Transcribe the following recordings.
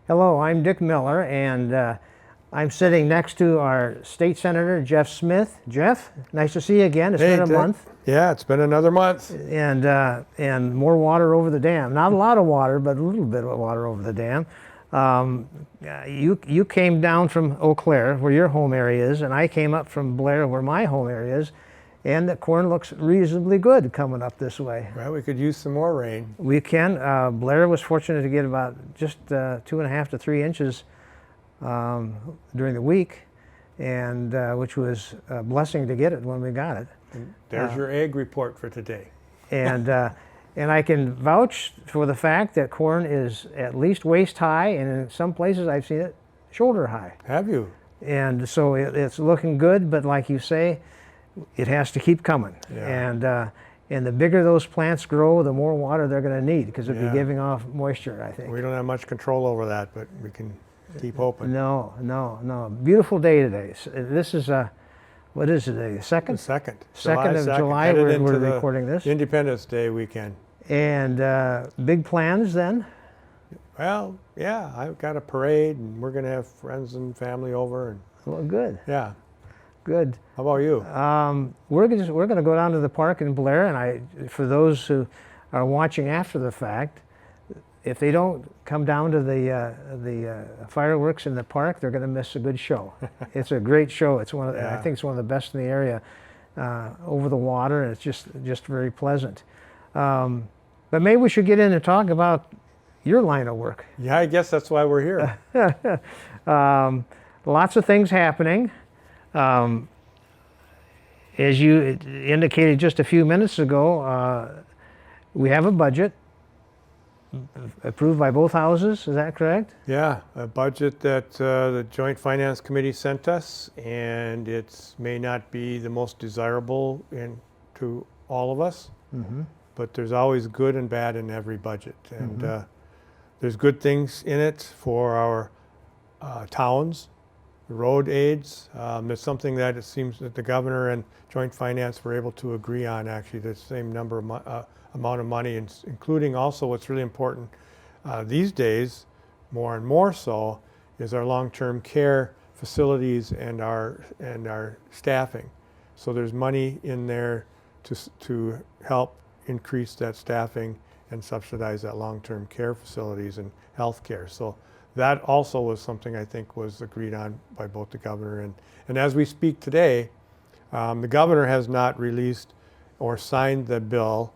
Hello, I'm Dick Miller, and I'm sitting next to our state senator, Jeff Smith. Jeff, nice to see you again. It's been a Dick. month. Yeah, it's been another month. And more water over the dam. Not a lot of water, but a little bit of water over the dam. You came down from Eau Claire, where your home area is, and I came up from Blair, where my home area is. And the corn looks reasonably good coming up this way. Well, we could use some more rain. We can. Blair was fortunate to get about just 2.5 to 3 inches during the week, and which was a blessing to get it when we got it. And there's your egg report for today. And I can vouch for the fact that corn is at least waist high, and in some places I've seen it shoulder high. Have you? And so it's looking good, but like you say, it has to keep coming. Yeah. And the bigger those plants grow, the more water they're going to need, because it'll be giving off moisture, I think. We don't have much control over that, but we can keep hoping. No. Beautiful day today. This is what is it today? The second? The 2nd. 2nd of July, we're recording this. Independence Day weekend. And big plans then? Well, yeah, I've got a parade, and we're going to have friends and family over. And Well, good. yeah. Good. How about you? We're going to go down to the park in Blair, and for those who are watching after the fact, if they don't come down to the fireworks in the park, they're going to miss a good show. It's a great show. It's one of I think it's one of the best in the area, over the water, and it's just very pleasant. But maybe we should get in and talk about your line of work. Yeah, I guess that's why we're here. Lots of things happening. As you indicated just a few minutes ago, we have a budget approved by both houses. Is that correct? Yeah, a budget that the Joint Finance Committee sent us, and it may not be the most desirable to all of us, but there's always good and bad in every budget. And there's good things in it for our towns, road aids. It's something that it seems that the governor and Joint Finance were able to agree on, actually, the same number of amount of money, including also what's really important these days, more and more so, is our long-term care facilities and our staffing. So there's money in there to help increase that staffing and subsidize that long-term care facilities and health care. So that also was something I think was agreed on by both the governor and as we speak today, the governor has not released or signed the bill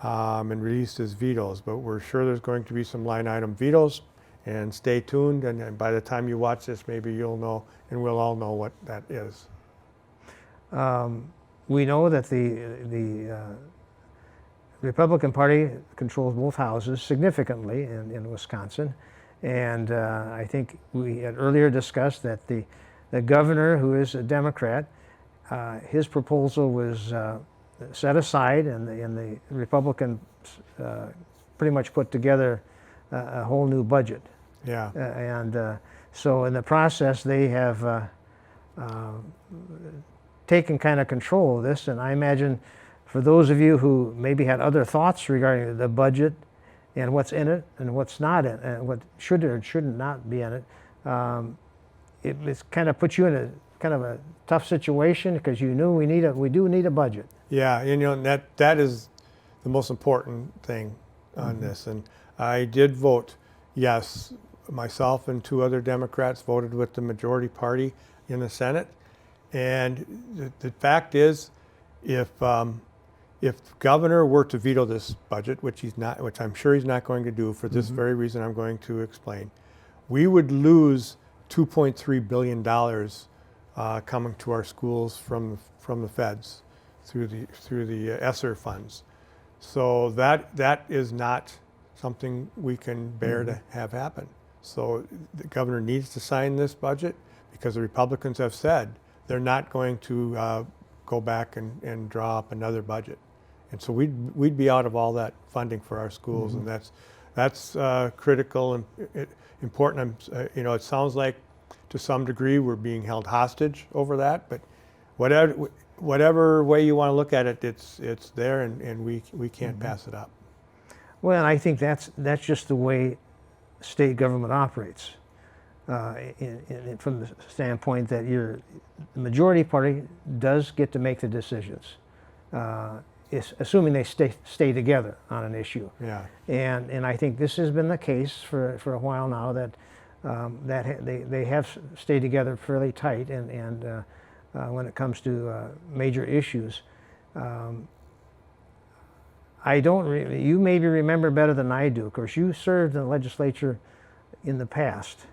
and released his vetoes, but we're sure there's going to be some line item vetoes, and stay tuned, and by the time you watch this, maybe you'll know, and we'll all know what that is. We know that the Republican Party controls both houses significantly in Wisconsin. And I think we had earlier discussed that the governor, who is a Democrat, his proposal was set aside, and the Republicans pretty much put together a whole new budget. Yeah. So in the process, they have taken kind of control of this. And I imagine for those of you who maybe had other thoughts regarding the budget and what's in it and what's not in it, and what should or shouldn't not be in it, it's kind of puts you in a kind of a tough situation, because you knew we do need a budget. Yeah, that is the most important thing on this. And I did vote yes. Myself and 2 other Democrats voted with the majority party in the Senate. And the fact is, if the governor were to veto this budget, which I'm sure he's not going to do for this very reason I'm going to explain, we would lose $2.3 billion coming to our schools from the feds through the ESSER funds. So that is not something we can bear to have happen. So the governor needs to sign this budget, because the Republicans have said they're not going to go back and draw up another budget. And so we'd be out of all that funding for our schools, and that's critical and important. It sounds like to some degree we're being held hostage over that, but whatever way you want to look at it, it's there, and we can't pass it up. Well, I think that's just the way state government operates. From the standpoint that the majority party does get to make the decisions, assuming they stay together on an issue. Yeah. And I think this has been the case for a while now, that they have stayed together fairly tight, and when it comes to major issues. You maybe remember better than I do. Of course, you served in the legislature in the past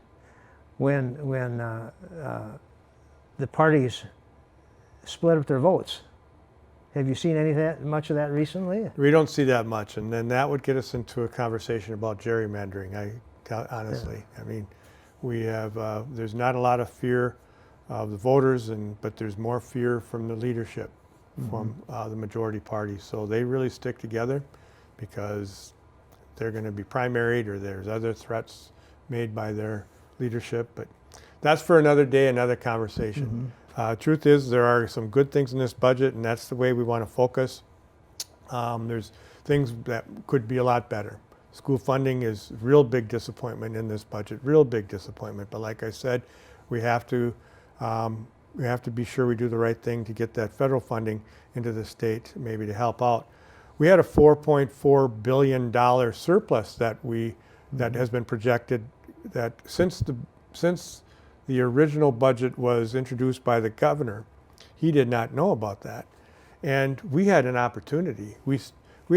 when the parties split up their votes. Have you seen much of that recently? We don't see that much, and then that would get us into a conversation about gerrymandering. Honestly, I mean, we have there's not a lot of fear of the voters, but there's more fear from the leadership, from the majority party. So they really stick together because they're going to be primaried, or there's other threats made by their leadership. But that's for another day, another conversation. Truth is, there are some good things in this budget, and that's the way we want to focus. There's things that could be a lot better. School funding is real big disappointment in this budget, real big disappointment. But like I said, we have to be sure we do the right thing to get that federal funding into the state, maybe to help out. We had a $4.4 billion surplus that has been projected, that since the original budget was introduced by the governor, he did not know about that. And we had an opportunity. We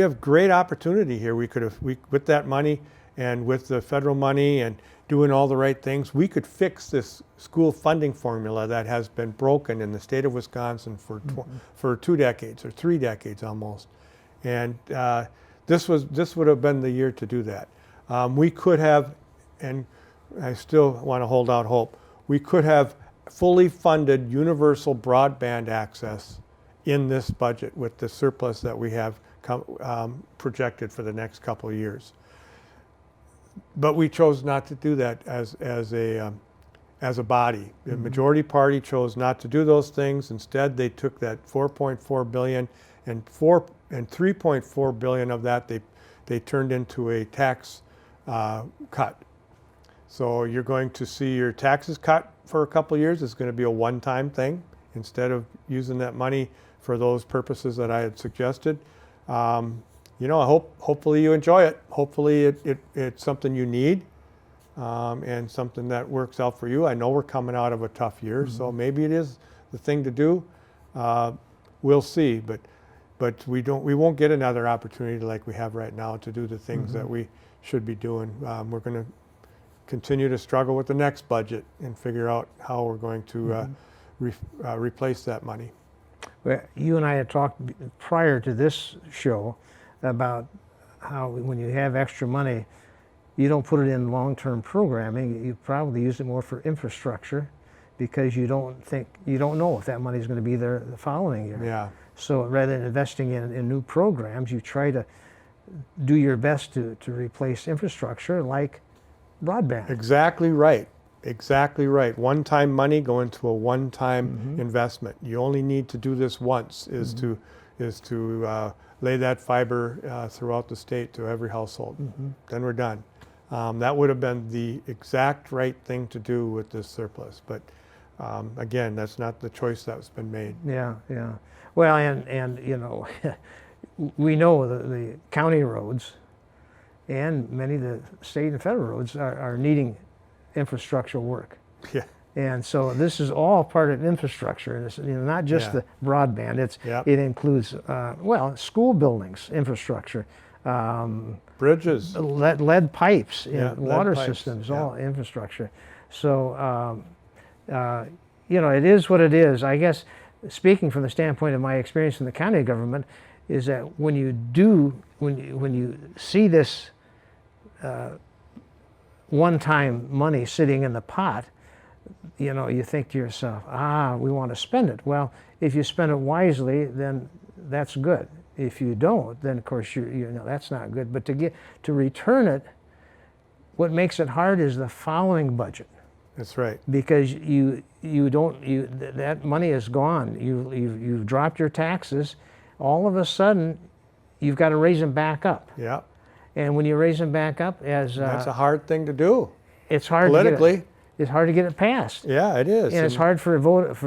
have great opportunity here. With that money and with the federal money and doing all the right things, we could fix this school funding formula that has been broken in the state of Wisconsin for 2 decades, or 3 decades almost. And this would have been the year to do that. We could have, and I still want to hold out hope, we could have fully funded universal broadband access in this budget with the surplus that we have projected for the next couple of years. But we chose not to do that as a body. The majority party chose not to do those things. Instead, they took that $4.4 billion and 3.4 billion of that they turned into a tax cut. So you're going to see your taxes cut for a couple of years. It's going to be a one-time thing instead of using that money for those purposes that I had suggested. Hopefully you enjoy it. Hopefully it's something you need, and something that works out for you. I know we're coming out of a tough year, so maybe it is the thing to do. We'll see, but we won't get another opportunity like we have right now to do the things that we should be doing. We're going to continue to struggle with the next budget and figure out how we're going to replace that money. Well, you and I had talked prior to this show about how when you have extra money, you don't put it in long-term programming. You probably use it more for infrastructure, because you don't know if that money is going to be there the following year. Yeah. So rather than investing in new programs, you try to do your best to replace infrastructure like broadband. Exactly right. Exactly right. One-time money going to a one-time investment. You only need to do this once, is to lay that fiber throughout the state to every household. Then we're done. That would have been the exact right thing to do with this surplus. But again, that's not the choice that's been made. Yeah, yeah. Well, and we know the county roads and many of the state and federal roads are needing infrastructure work. Yeah. And so this is all part of infrastructure, and it's not just the broadband. It includes school buildings, infrastructure, bridges, lead pipes in water systems, yeah. all infrastructure. So it is what it is. I guess speaking from the standpoint of my experience in the county government, is that when you see this one-time money sitting in the pot, you think to yourself, we want to spend it. Well, if you spend it wisely, then that's good. If you don't, then of course that's not good. But to return it, what makes it hard is the following budget. That's right. Because that money is gone. You've dropped your taxes. All of a sudden, you've got to raise them back up. Yeah. And when you raise them back up, as That's a hard thing to do it's hard politically. it's hard to get it passed, Yeah, it is. and it's hard for voters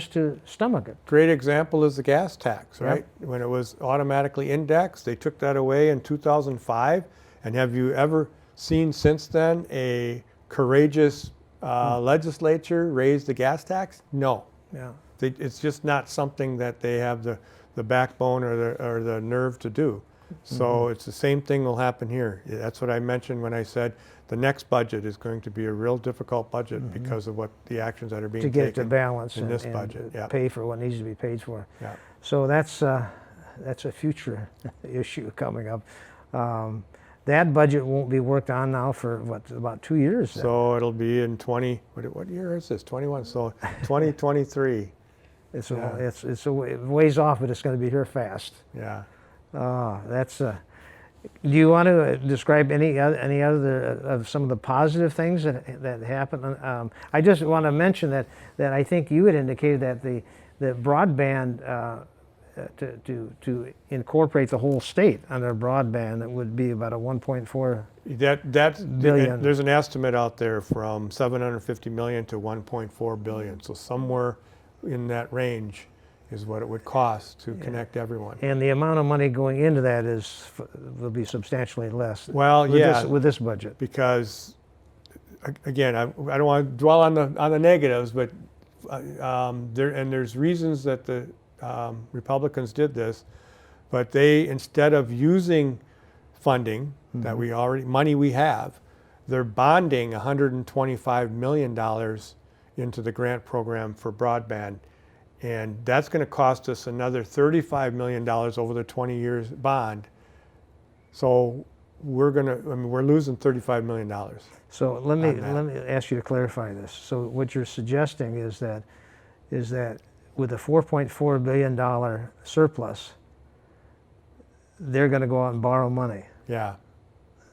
to stomach it. Great example is the gas tax, Yep. right? When it was automatically indexed, they took that away in 2005. And have you ever seen since then a courageous legislature raise the gas tax? No. Yeah. It's just not something that they have the backbone or the nerve to do. So it's the same thing will happen here. That's what I mentioned when I said the next budget is going to be a real difficult budget because of what the actions that are being To taken get it to balance in and, this and budget. Yeah. pay for what needs to be paid for. Yeah. So that's a future issue coming up. That budget won't be worked on now for about 2 years. Then. So it'll be in what year is this? 21. So 2023. It's Yeah. it's a ways off, but it's going to be here fast. Yeah. That's. Do you want to describe any other of some of the positive things that happened? I just want to mention that I think you had indicated that the broadband to incorporate the whole state under broadband, that would be about a 1.4 That's billion. There's an estimate out there from 750 million to 1.4 billion. So somewhere in that range is what it would cost to connect everyone. And the amount of money going into that will be substantially less. Well, with this budget. Because again, I don't want to dwell on the negatives, but there's reasons that the Republicans did this, but they, instead of using funding that money we have, they're bonding $125 million into the grant program for broadband. And that's going to cost us another $35 million over the 20 years bond. So we're losing $35 million. So let me ask you to clarify this. So what you're suggesting is that with a $4.4 billion surplus, they're going to go out and borrow money. Yeah,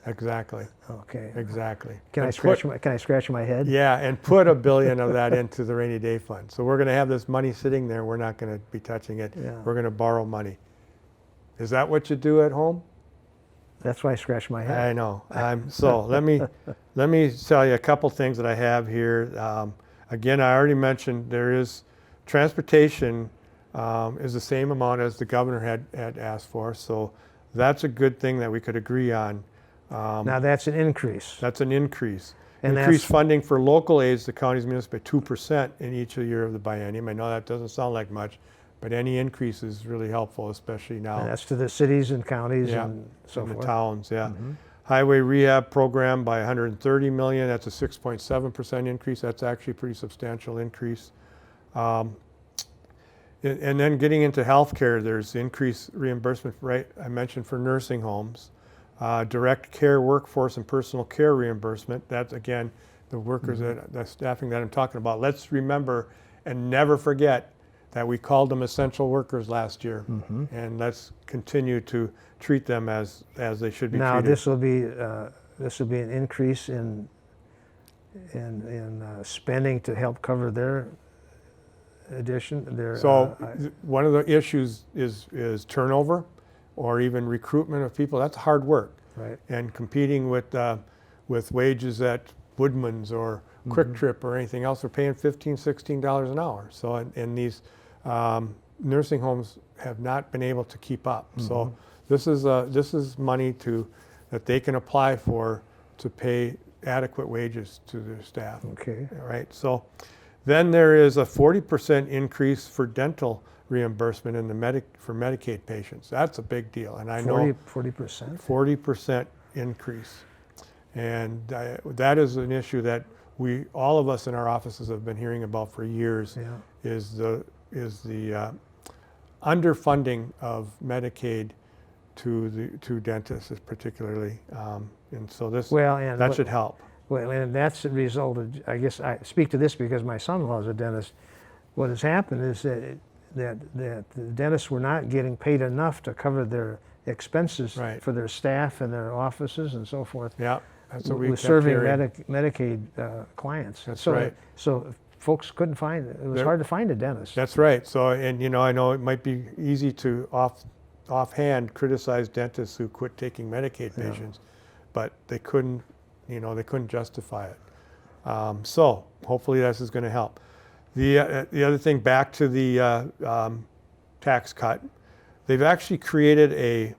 exactly. Okay. Exactly. Can I scratch my head? Yeah, and put $1 billion of that into the rainy day fund. So we're going to have this money sitting there. We're not going to be touching it. Yeah. We're going to borrow money. Is that what you do at home? That's why I scratch my head. I know. So let me tell you a couple things that I have here. Again, I already mentioned there is transportation is the same amount as the governor had asked for. So that's a good thing that we could agree on. Now that's an increase. That's an increase. And Increased that's- funding for local aids to counties and municipalities by 2% in each year of the biennium. I know that doesn't sound like much, but any increase is really helpful, especially now. And that's to the cities and counties Yeah, and so in the forth. towns, yeah. Highway rehab program by 130 million. That's a 6.7% increase. That's actually a pretty substantial increase. And then getting into healthcare, there's increased reimbursement, right? I mentioned for nursing homes, direct care workforce and personal care reimbursement. That's again the workers the staffing that I'm talking about. Let's remember and never forget that we called them essential workers last year, and let's continue to treat them as they should be Now treated. this will be an increase in spending to help cover their addition. One of the issues is turnover, or even recruitment of people. That's hard work, right. and competing with wages at Woodman's or Quick Trip or anything else. We're paying $15, $16 an hour. So and these nursing homes have not been able to keep up. So this is money that they can apply for to pay adequate wages to their staff. Okay. All right. So then there is a 40% increase for dental reimbursement for Medicaid patients. That's a big deal, and I know 40%. 40% increase, and that is an issue that all of us in our offices have been hearing about for years. Yeah. Is the underfunding of Medicaid to dentists, particularly, and so that should help. Well, and that's a result of, I guess I speak to this because my son-in-law is a dentist. What has happened is that the dentists were not getting paid enough to cover their expenses Right. for their staff and their offices and so forth. Yeah, that's what we with kept serving hearing. Medicaid clients. That's so, right. So folks couldn't find it. It was hard to find a dentist. That's right. So, and I know it might be easy to offhand criticize dentists who quit taking Medicaid patients, but they couldn't, they couldn't justify it. So hopefully this is going to help. The other thing, back to the tax cut, they've actually created a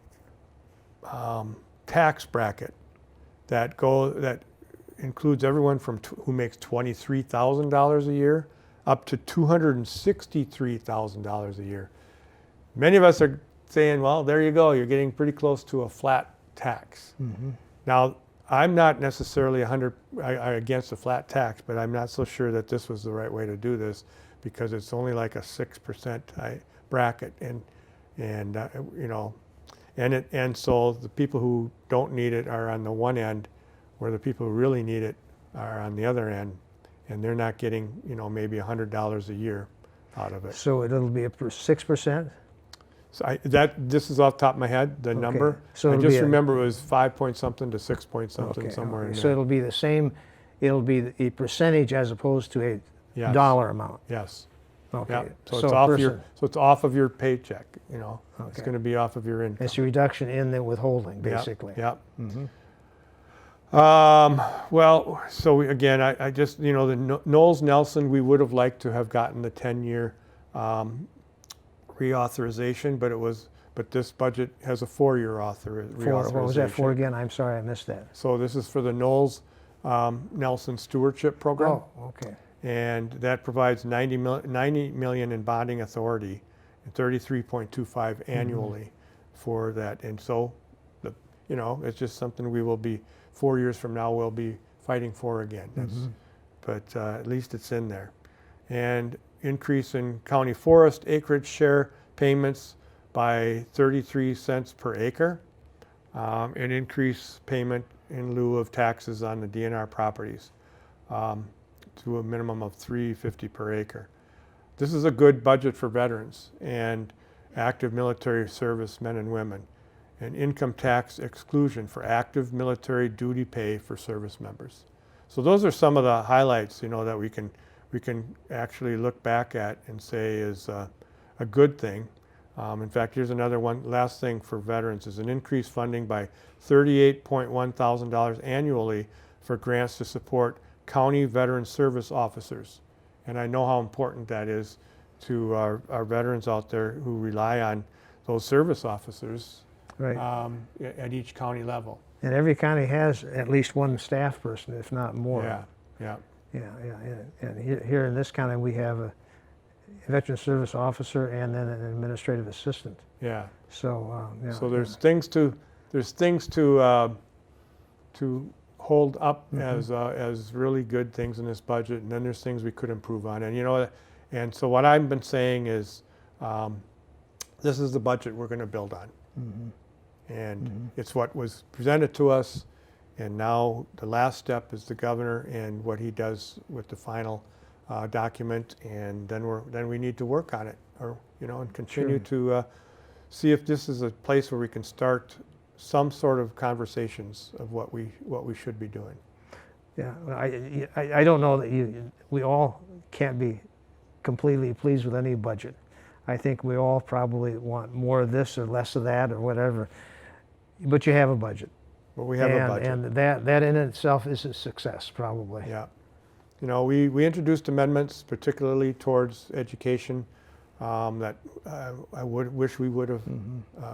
tax bracket that includes everyone from who makes $23,000 a year up to $263,000 a year. Many of us are saying, well, there you go, you're getting pretty close to a flat tax. Mm-hmm. Now, I'm not necessarily against a flat tax, but I'm not so sure that this was the right way to do this, because it's only like a 6% bracket, and so the people who don't need it are on the one end, where the people who really need it are on the other end, and they're not getting maybe $100 a year out of it. So it'll be 6%? So this is off the top of my head, the number. So I it'll just be remember it was 5 point something to 6 point something, somewhere in there. So it'll be the same, it'll be a percentage as opposed to a Yes. dollar amount. Yes. Okay. Yeah. So So it's a off person- it's off of your paycheck. It's Okay. going to be off of your income. It's a reduction in the withholding, Yep, basically. Yep. Mm-hmm. Well, so again, I just, the Knowles Nelson, we would have liked to have gotten the 10-year reauthorization, but this budget has a 4-year reauthorization. What was that for again? I'm sorry, I missed that. So this is for the Knowles Nelson Stewardship Program. Oh, okay. And that provides $90 million in bonding authority and $33.25 annually for that. And so, it's just something we will be, 4 years from now, we'll be fighting for again. But at least it's in there. And increase in county forest acreage share payments by 33 cents per acre, and increase payment in lieu of taxes on the DNR properties to a minimum of $3.50 per acre. This is a good budget for veterans and active military service men and women, and income tax exclusion for active military duty pay for service members. So those are some of the highlights, that we can actually look back at and say is a good thing. In fact, here's another one. Last thing for veterans is an increased funding by $38.1 thousand annually for grants to support county veteran service officers. And I know how important that is to our veterans out there who rely on those service officers Right. at each county level. And every county has at least one staff person, if not more. Yeah. And here in this county, we have a veteran service officer and then an administrative assistant. Yeah. So, So there's things to hold up as really good things in this budget, and then there's things we could improve on. And so what I've been saying is, this is the budget we're going to build on, and it's what was presented to us. And now the last step is the governor and what he does with the final document, and then we need to work on it, and continue to see if this is a place where we can start some sort of conversations of what we should be doing. Yeah, I don't know that we all can't be completely pleased with any budget. I think we all probably want more of this or less of that or whatever, but you have a budget. But we have a budget. And that in itself is a success, probably. Yeah. We introduced amendments, particularly towards education, that I wish we would have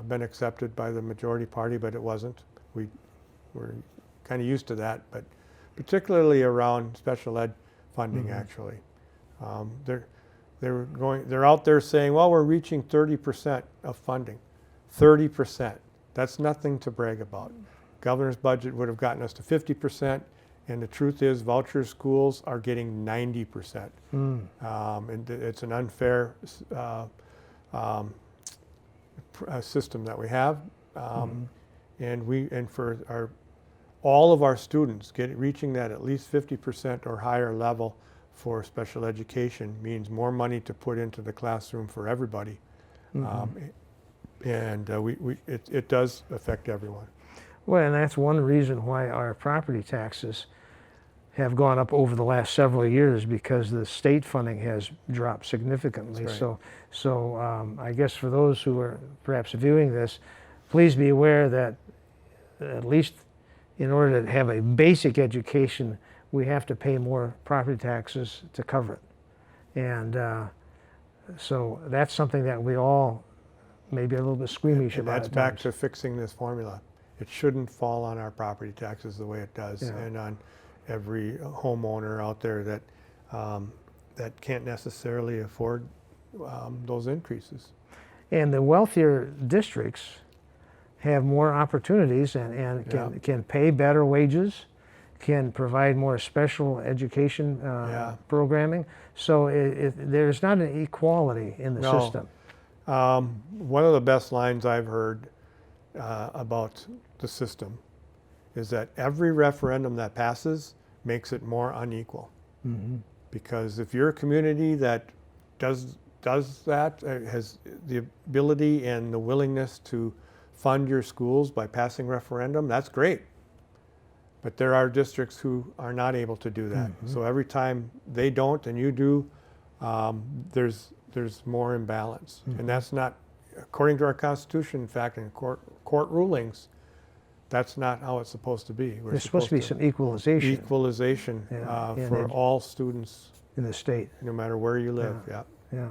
been accepted by the majority party, but it wasn't. We're kind of used to that, but particularly around special ed funding, actually. They're out there saying, well, we're reaching 30% of funding. 30%. That's nothing to brag about. Governor's budget would have gotten us to 50%, and the truth is voucher schools are getting 90%. And it's an unfair system that we have, and for all of our students reaching that at least 50% or higher level for special education means more money to put into the classroom for everybody, and it does affect everyone. Well, and that's one reason why our property taxes have gone up over the last several years because the state funding has dropped significantly. That's right. So I guess for those who are perhaps viewing this, please be aware that at least in order to have a basic education, we have to pay more property taxes to cover it. And so that's something that we all may be a little bit squeamish And about. that's at back times. to fixing this formula. It shouldn't fall on our property taxes the way it does, Yeah. and on every homeowner out there that that can't necessarily afford those increases. And the wealthier districts have more opportunities and can pay better wages, can provide more special education programming. So there's not an equality in the No. system. One of the best lines I've heard about the system is that every referendum that passes makes it more unequal. Mm-hmm. Because if you're a community that does that, has the ability and the willingness to fund your schools by passing referendum, that's great. But there are districts who are not able to do that. Mm-hmm. So every time they don't and you do, there's more imbalance. Mm-hmm. And that's not, according to our Constitution, in fact, in court rulings, that's not how it's supposed to be. There's supposed to be some equalization For all students in the state. no matter where you live. Yeah.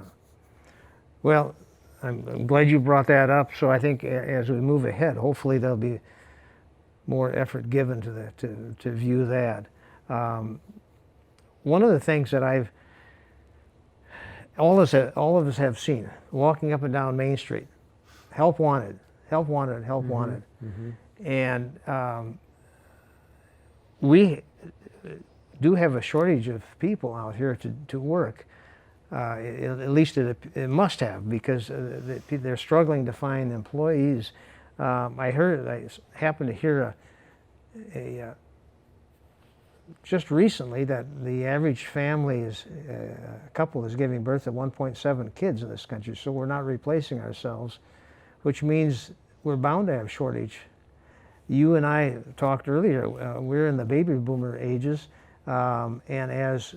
Well, I'm glad you brought that up. So I think as we move ahead, hopefully there'll be more effort given to view that. One of the things that all of us have seen walking up and down Main Street, help wanted, help wanted, help wanted. Mm-hmm. And we do have a shortage of people out here to work. At least it must have, because they're struggling to find employees. I happened to hear just recently that the average family couple is giving birth to 1.7 kids in this country. So we're not replacing ourselves, which means we're bound to have shortage. You and I talked earlier, we're in the baby boomer ages, and as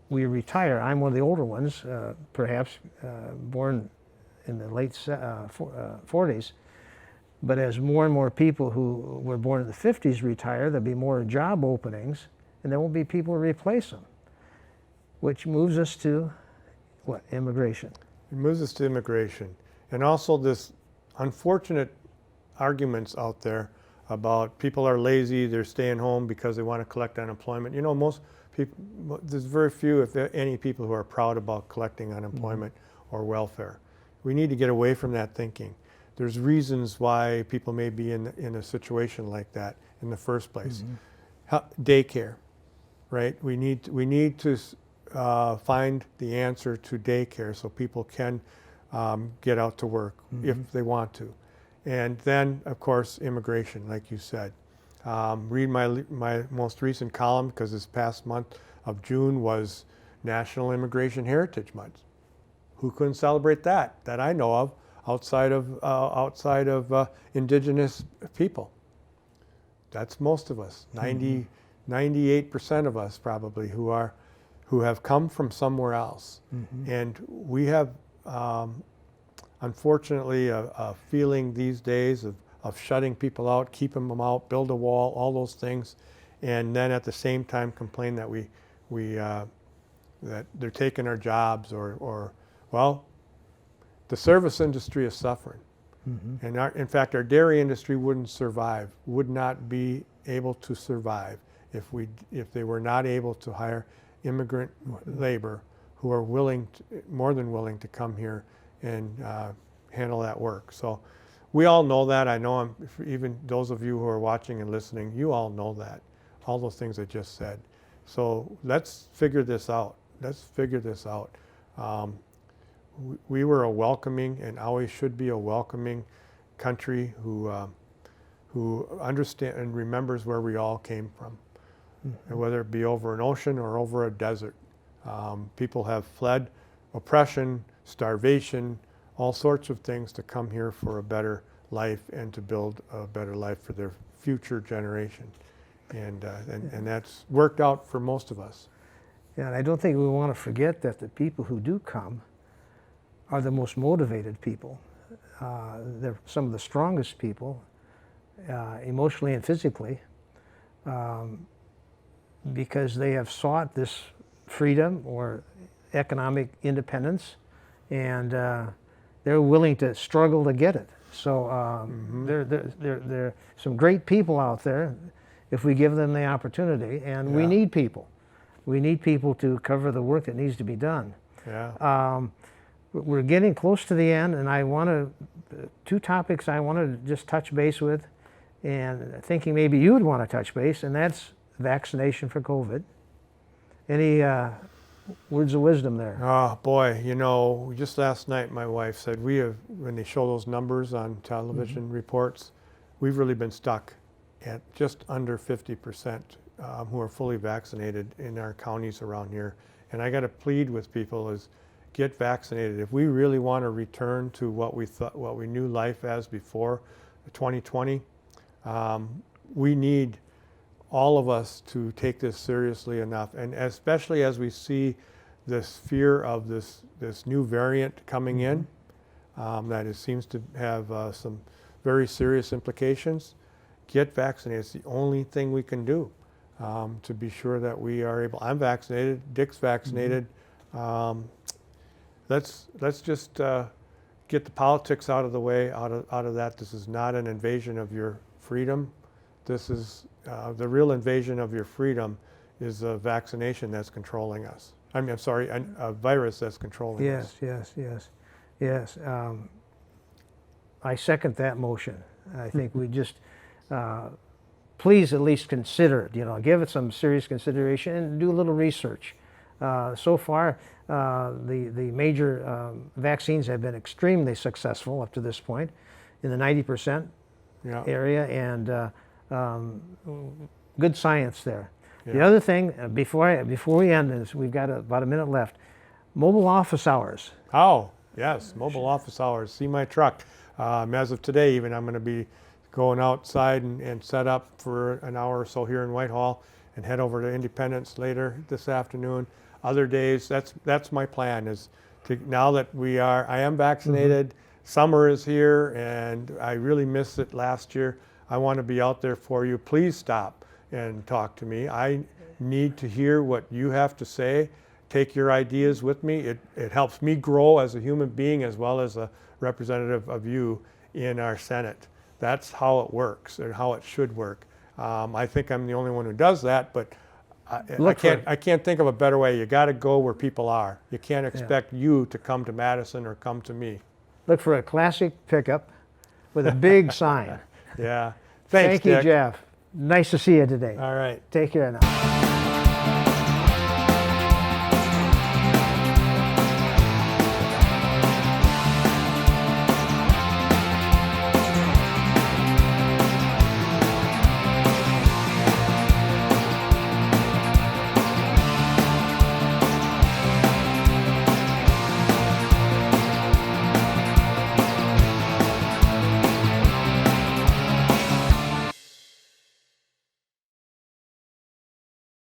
we retire, I'm one of the older ones, perhaps born in the late 40s, but as more and more people who were born in the 50s retire, there'll be more job openings, and there won't be people to replace them, which moves us to, what, immigration. It moves us to immigration. And also this unfortunate arguments out there about people are lazy, they're staying home because they want to collect unemployment. You know, most people, there's very few, if any, people who are proud about collecting unemployment or welfare. We need to get away from that thinking. There's reasons why people may be in a situation like that in the first place. Daycare, right? We need to find the answer to daycare so people can get out to work if they want to. And then, of course, immigration, like you said. Read my most recent column, because this past month of June was National Immigration Heritage Month. Who couldn't celebrate that I know of, outside of indigenous people? That's most of us. 98% of us probably who have come from somewhere else. And we have unfortunately a feeling these days of shutting people out, keeping them out, build a wall, all those things, and then at the same time complain that that they're taking our jobs, or well, the service industry is suffering. And in fact, our dairy industry would not be able to survive if they were not able to hire immigrant labor who are more than willing to come here and handle that work. So we all know that. I know even those of you who are watching and listening, you all know that, all those things I just said. So let's figure this out. We were a welcoming, and always should be a welcoming country who understands and remembers where we all came from. And whether it be over an ocean or over a desert. People have fled oppression, starvation, all sorts of things to come here for a better life and to build a better life for their future generation. And that's worked out for most of us. Yeah, and I don't think we want to forget that the people who do come are the most motivated people. They're some of the strongest people, emotionally and physically, because they have sought this freedom or economic independence, and they're willing to struggle to get it. So there are some great people out there if we give them the opportunity, and we need people. We need people to cover the work that needs to be done. Yeah. We're getting close to the end, and I want to, two topics I want to just touch base with, and thinking maybe you would want to touch base, and that's vaccination for COVID. Any words of wisdom there? Oh boy, you know, just last night my wife said when they show those numbers on television reports, we've really been stuck at just under 50% who are fully vaccinated in our counties around here. And I got to plead with people is get vaccinated. If we really want to return to what we knew life as before 2020, we need all of us to take this seriously enough, and especially as we see this fear of this new variant coming in, that seems to have some very serious implications. Get vaccinated. It's the only thing we can do to be sure that we are able. I'm vaccinated. Dick's vaccinated. Let's just get the politics out of the way. Out of that. This is not an invasion of your freedom. This is the real invasion of your freedom is a vaccination that's controlling us. I'm sorry, a virus that's controlling us. Yes. I second that motion. I think we just please at least consider it. You know, give it some serious consideration and do a little research. So far, the major vaccines have been extremely successful up to this point, in the 90% area, and good science there. Yeah. The other thing, before we end this, we've got about a minute left. Mobile office hours. Oh, yes, mobile office hours. See my truck. As of today, even, I'm going to be going outside and set up for an hour or so here in Whitehall and head over to Independence later this afternoon. Other days, that's my plan, is to, now that I am vaccinated, summer is here, and I really missed it last year. I want to be out there for you. Please stop and talk to me. I need to hear what you have to say. Take your ideas with me. It helps me grow as a human being as well as a representative of you in our Senate. That's how it works, or how it should work. I think I'm the only one who does that, but I can't think of a better way. You got to go where people are. You can't expect you to come to Madison or come to me. Look for a classic pickup with a big sign. Yeah. Thanks, Thank you, Dick. Jeff. Nice to see you today. All right. Take care now.